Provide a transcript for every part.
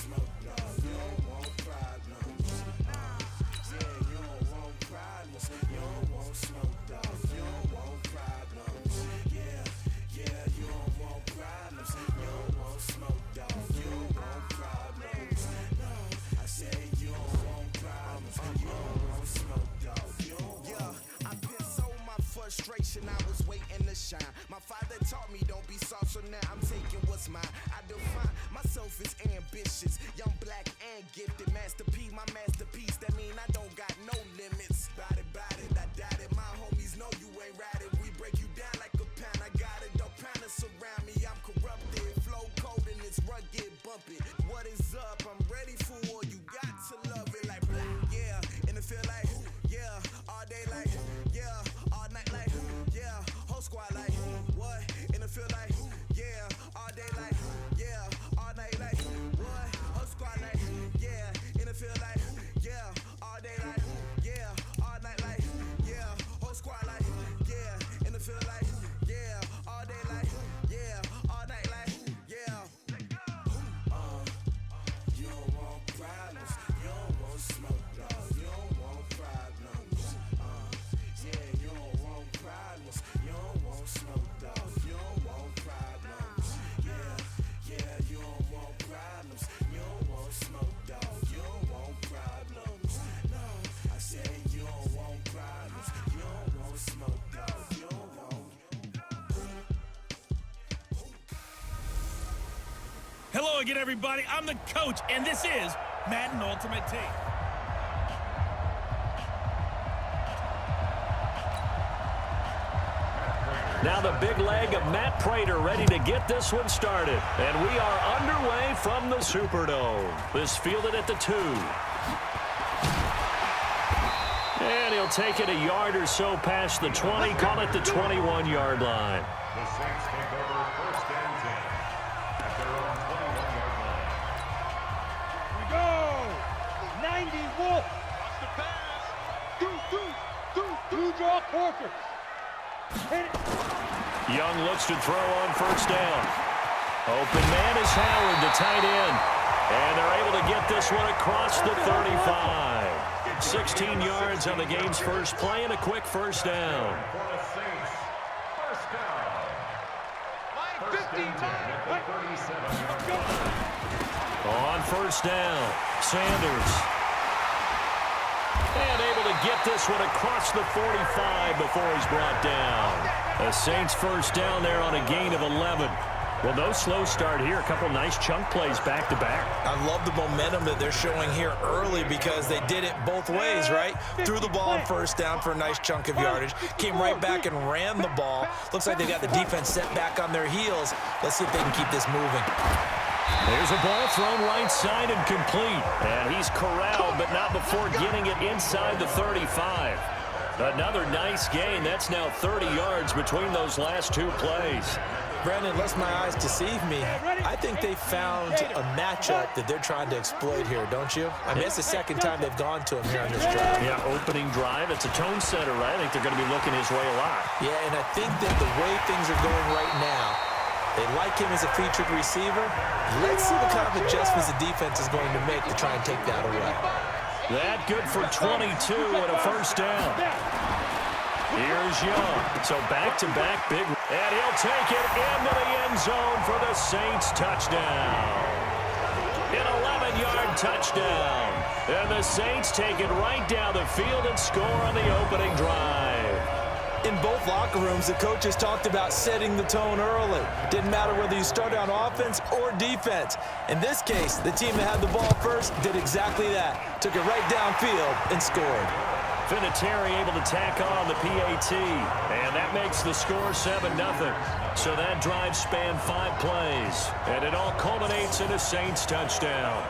smoke, dog. You don't want problems. Yeah, you don't want problems. You don't want smoke, dog. You don't want problems. Yeah, you don't want problems. You don't want smoke, dog. You don't want problems. No, I said you don't want problems. You don't want smoke, dog. You don't want. Yeah, I've been so my frustration. I was waiting to shine. My father taught me don't be soft, so now I'm taking what's mine. I define myself as ambitious, young, black, and gifted. Master P, my masterpiece. That mean I don't got no limits. Bout it, I doubt it. My homies know you ain't ratted. We break you down like a pound. I got it, don't pound us around me. I'm corrupted, flow cold and it's rugged, bumpy. What is up? I'm ready for war. You got to love it like black, yeah. And it feel like, yeah, all day like, yeah, all night like, yeah, whole squad like, what? And it feel like, yeah, all day like, yeah, all night like, what? Whole squad like, yeah, and it feel like, yeah, all day like, yeah, all night like, yeah, whole squad like, yeah, and it feel like, yeah, all day like, yeah, all night like, yeah. You don't want problems, you don't want smoke, dog. You don't want problems. Yeah, you don't want problems, you don't want smoke, dog. You don't want problems. Yeah, you don't want problems, you don't want smoke, dog. You don't want problems. No, I said you don't want problems, you don't want smoke, dog. You don't want. Hello again, everybody. I'm the coach, and this is Madden Ultimate Team. Now the big leg of Matt Prater ready to get this one started. And we are underway from the Superdome. This fielded at the 2. And he'll take it a yard or so past the 20, call it the 21-yard line. The Saints take over first and 10 at their own 21-yard line. We go! 90 Wolf! Wants to pass! Two draw quarters! Hit it! Young looks to throw on first down. Open man is Howard, the tight end. And they're able to get this one across the 35. 16 yards on the game's first play and a quick first down. For the Saints, first down. First and 10 at the 37-yard line. On first down, Sanders. And able to get this one across the 45 before he's brought down. The Saints first down there on a gain of 11. Well, no slow start here. A couple nice chunk plays back-to-back. I love the momentum that they're showing here early because they did it both ways, right? Threw the ball on first down for a nice chunk of yardage. Came right back and ran the ball. Looks like they got the defense set back on their heels. Let's see if they can keep this moving. There's a ball thrown right side and complete. And he's corralled, but not before getting it inside the 35. Another nice gain. That's now 30 yards between those last two plays. Brandon, lest my eyes deceive me, I think they found a matchup that they're trying to exploit here, don't you? I mean, it's the second time they've gone to him here on this drive. Yeah, opening drive. It's a tone setter, right? I think they're going to be looking his way a lot. Yeah, and I think that the way things are going right now, they like him as a featured receiver. Let's see the kind of adjustments the defense is going to make to try and take that away. That good for 22 and a first down. Here's Young. So back-to-back big. And he'll take it into the end zone for the Saints touchdown. An 11-yard touchdown. And the Saints take it right down the field and score on the opening drive. In both locker rooms, the coaches talked about setting the tone early. Didn't matter whether you started on offense or defense. In this case, the team that had the ball first did exactly that. Took it right downfield and scored. Vinatieri able to tack on the PAT. And that makes the score 7-0. So that drive spanned 5 plays. And it all culminates in a Saints touchdown.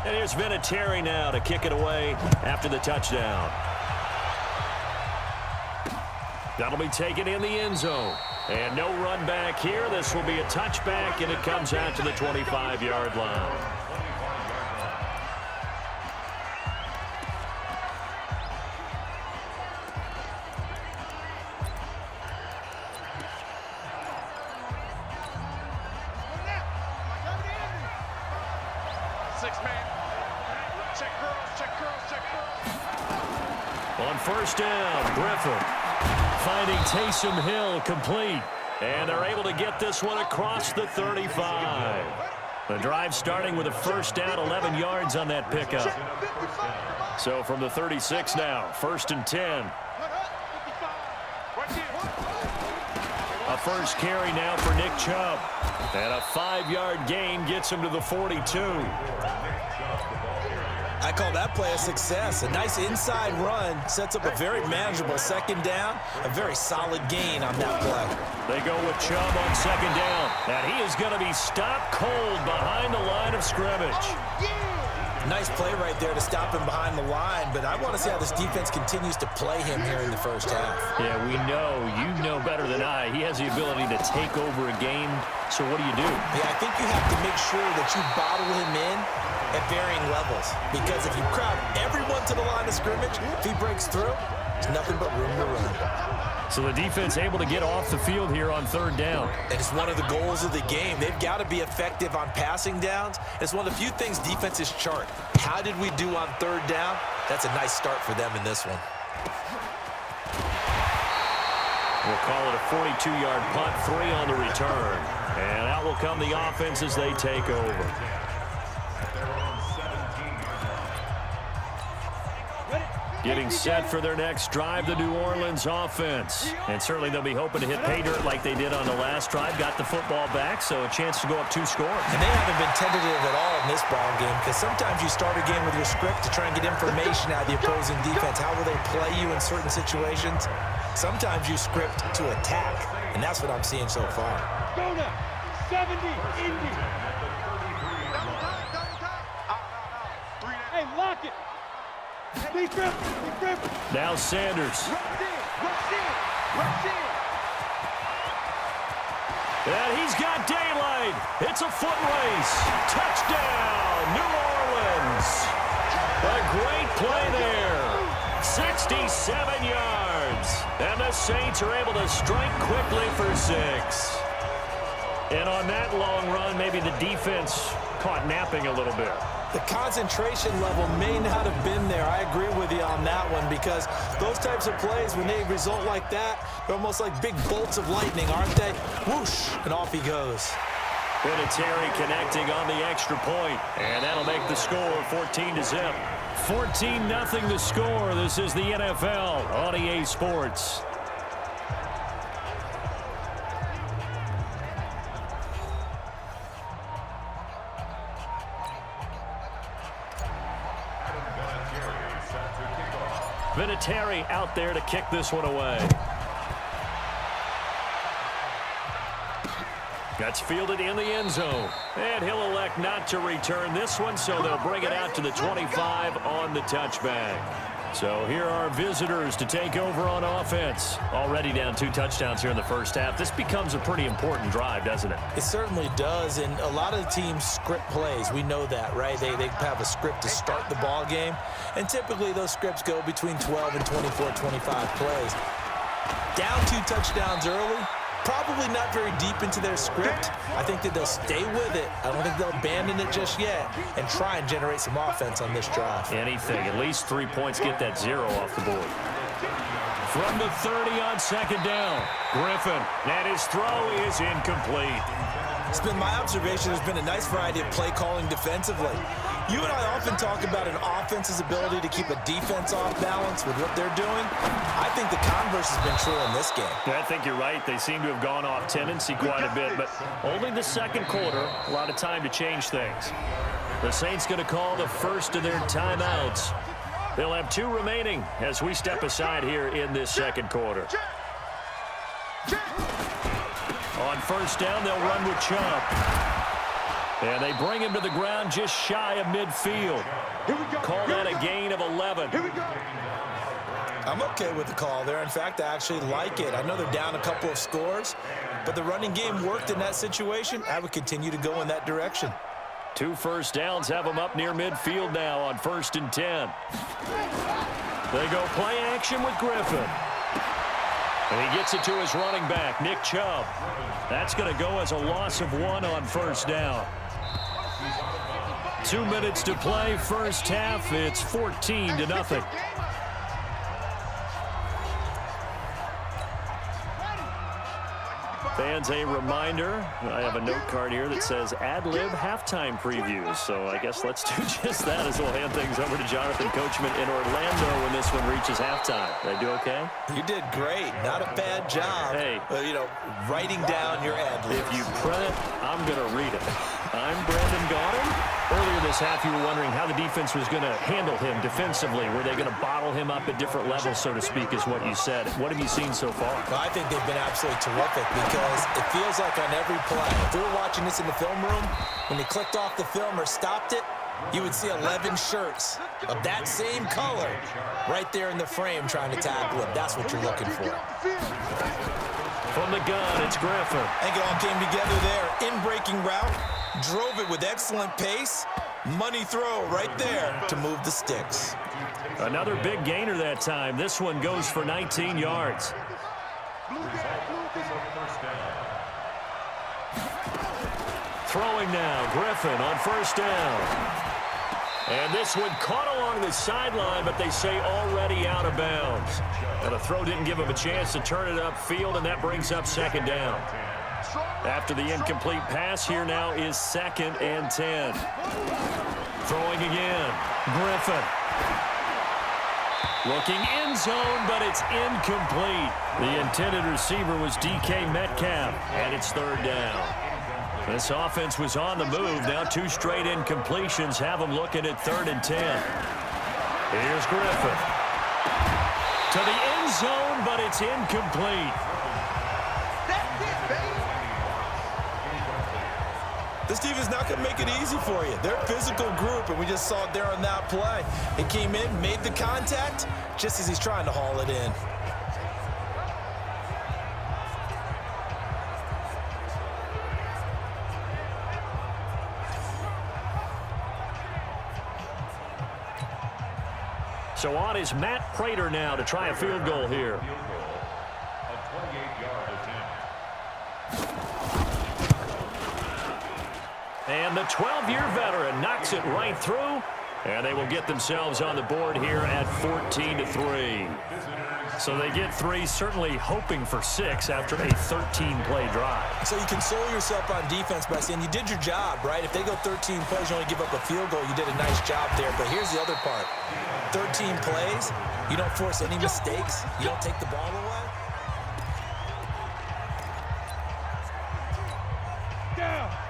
And here's Vinatieri now to kick it away after the touchdown. That'll be taken in the end zone. And no run back here. This will be a touchback, and it comes out to the 25-yard line. On first down, Griffin finding Taysom Hill complete. And they're able to get this one across the 35. The drive starting with a first down, 11 yards on that pickup. So from the 36 now, 1st and 10. A first carry now for Nick Chubb. And a 5-yard gain gets him to the 42. I call that play a success. A nice inside run sets up a very manageable second down. A very solid gain on that play. They go with Chubb on second down. And he is going to be stopped cold behind the line of scrimmage. Nice play right there to stop him behind the line, but I want to see how this defense continues to play him here in the first half. Yeah, we know. You know better than I. He has the ability to take over a game. So what do you do? Yeah, I think you have to make sure that you bottle him in at varying levels, because if you crowd everyone to the line of scrimmage, if he breaks through, there's nothing but room to run. So the defense able to get off the field here on 3rd down. And it's one of the goals of the game. They've got to be effective on passing downs. It's one of the few things defenses chart. How did we do on 3rd down? That's a nice start for them in this one. We'll call it a 42-yard punt, 3 on the return. And out will come the offense as they take over. Getting set for their next drive, the New Orleans offense. And certainly they'll be hoping to hit pay dirt like they did on the last drive. Got the football back, so a chance to go up 2 scores. And they haven't been tentative at all in this ball game, because sometimes you start a game with your script to try and get information out of the opposing defense. How will they play you in certain situations? Sometimes you script to attack, and that's what I'm seeing so far. Go now. 70, Indy. Hey, lock it. Now Sanders. And he's got daylight. It's a foot race. Touchdown, New Orleans. A great play there. 67 yards. And the Saints are able to strike quickly for 6. And on that long run, maybe the defense caught napping a little bit. The concentration level may not have been there. I agree with you on that one, because those types of plays, when they result like that, they're almost like big bolts of lightning, aren't they? Whoosh, and off he goes. Terry connecting on the extra point, and that'll make the score 14-0. 14-0 the score. This is the NFL on EA Sports. Vinatieri out there to kick this one away. That's fielded in the end zone. And he'll elect not to return this one, so they'll bring it out to the 25 on the touchback. So here are visitors to take over on offense. Already down 2 touchdowns here in the first half. This becomes a pretty important drive, doesn't it? It certainly does, and a lot of the teams script plays. We know that, right? They have a script to start the ball game, and typically those scripts go between 12 and 24, 25 plays. Down 2 touchdowns early, probably not very deep into their script. I think that they'll stay with it. I don't think they'll abandon it just yet and try and generate some offense on this drive. Anything. At least 3 points. Get that 0 off the board. From the 30 on second down, Griffin. And his throw is incomplete. It's been my observation there's been a nice variety of play calling defensively. You and I often talk about an offense's ability to keep a defense off balance with what they're doing. I think the converse has been true in this game. Yeah, I think you're right. They seem to have gone off tendency quite a bit, but only the second quarter, a lot of time to change things. The Saints going to call the first of their timeouts. They'll have 2 remaining as we step aside here in this second quarter. On first down, they'll run with Chubb. And they bring him to the ground just shy of midfield. Call that a gain of 11. I'm okay with the call there. In fact, I actually like it. I know they're down a couple of scores, but the running game worked in that situation. I would continue to go in that direction. 2 first downs have them up near midfield now on 1st and 10. They go play action with Griffin. And he gets it to his running back, Nick Chubb. That's going to go as a loss of 1 on first down. 2 minutes to play first half. It's 14-0. Fans, a reminder, I have a note card here that says ad-lib halftime previews. So I guess let's do just that as we'll hand things over to Jonathan Coachman in Orlando when this one reaches halftime. Did I do okay? You did great. Not a bad job. Hey. Writing down your ad-libs. If you print it, I'm going to read it. I'm Brandon Gaudin. Earlier this half, you were wondering how the defense was going to handle him defensively. Were they going to bottle him up at different levels, so to speak, is what you said. What have you seen so far? Well, I think they've been absolutely terrific because it feels like on every play, if we were watching this in the film room, when they clicked off the film or stopped it, you would see 11 shirts of that same color right there in the frame trying to tackle him. That's what you're looking for. From the gun, it's Griffin. I think it all came together there. In-breaking route, drove it with excellent pace. Money throw right there to move the sticks. Another big gainer that time. This one goes for 19 yards. Throwing now, Griffin on first down. And this one caught along the sideline, but they say already out of bounds. And the throw didn't give him a chance to turn it upfield, and that brings up second down. After the incomplete pass, here now is 2nd and 10. Throwing again, Griffin. Looking end zone, but it's incomplete. The intended receiver was DK Metcalf, and it's 3rd down. This offense was on the move. Now 2 straight incompletions have them looking at 3rd and 10. Here's Griffin. To the end zone, but it's incomplete. This team is not going to make it easy for you. They're a physical group, and we just saw it there on that play. It came in, made the contact, just as he's trying to haul it in. So on is Matt Prater now to try a field goal here. And the 12-year veteran knocks it right through, and they will get themselves on the board here at 14-3. So they get 3, certainly hoping for 6 after a 13-play drive. So you console yourself on defense by saying you did your job, right? If they go 13 plays, you only give up a field goal, you did a nice job there. But here's the other part. 13 plays, you don't force any mistakes, you don't take the ball away.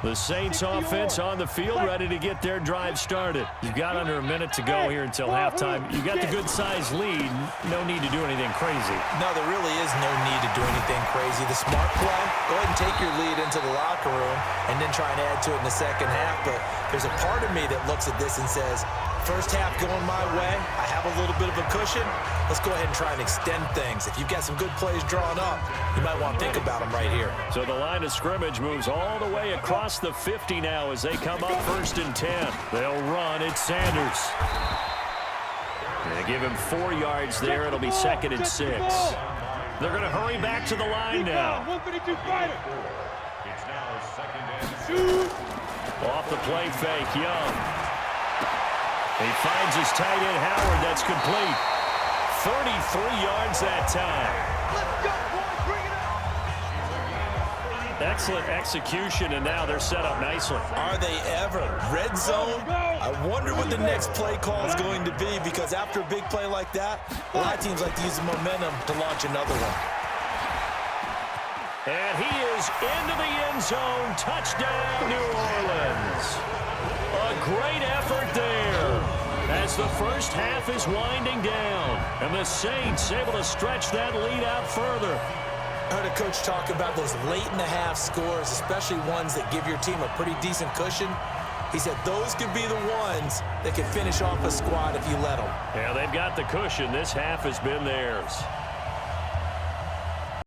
The Saints offense on the field, ready to get their drive started. You've got under a minute to go here until halftime. You got the good-sized lead. No need to do anything crazy. No, there really is no need to do anything crazy. The smart play, go ahead and take your lead into the locker room and then try and add to it in the second half. But there's a part of me that looks at this and says, first half going my way, I have a little bit of a cushion. Let's go ahead and try and extend things. If you've got some good plays drawn up, you might want to think about them right here. So the line of scrimmage moves all the way across the 50 now as they come up 1st and 10. They'll run. It's Sanders. They give him 4 yards there. It'll be 2nd and 6. They're going to hurry back to the line now. 152 fighter. Shoot. Off the play fake, Young. He finds his tight end, Howard. That's complete. 33 yards that time. Let's go, boys. Bring it on. Excellent execution, and now they're set up nicely. Are they ever? Red zone? I wonder what the next play call is going to be, because after a big play like that, a lot of teams like to use the momentum to launch another one. And he is into the end zone. Touchdown, New Orleans. A great effort there as the first half is winding down. And the Saints able to stretch that lead out further. I heard a coach talk about those late-in-the-half scores, especially ones that give your team a pretty decent cushion. He said those could be the ones that can finish off a squad if you let them. Yeah, they've got the cushion. This half has been theirs.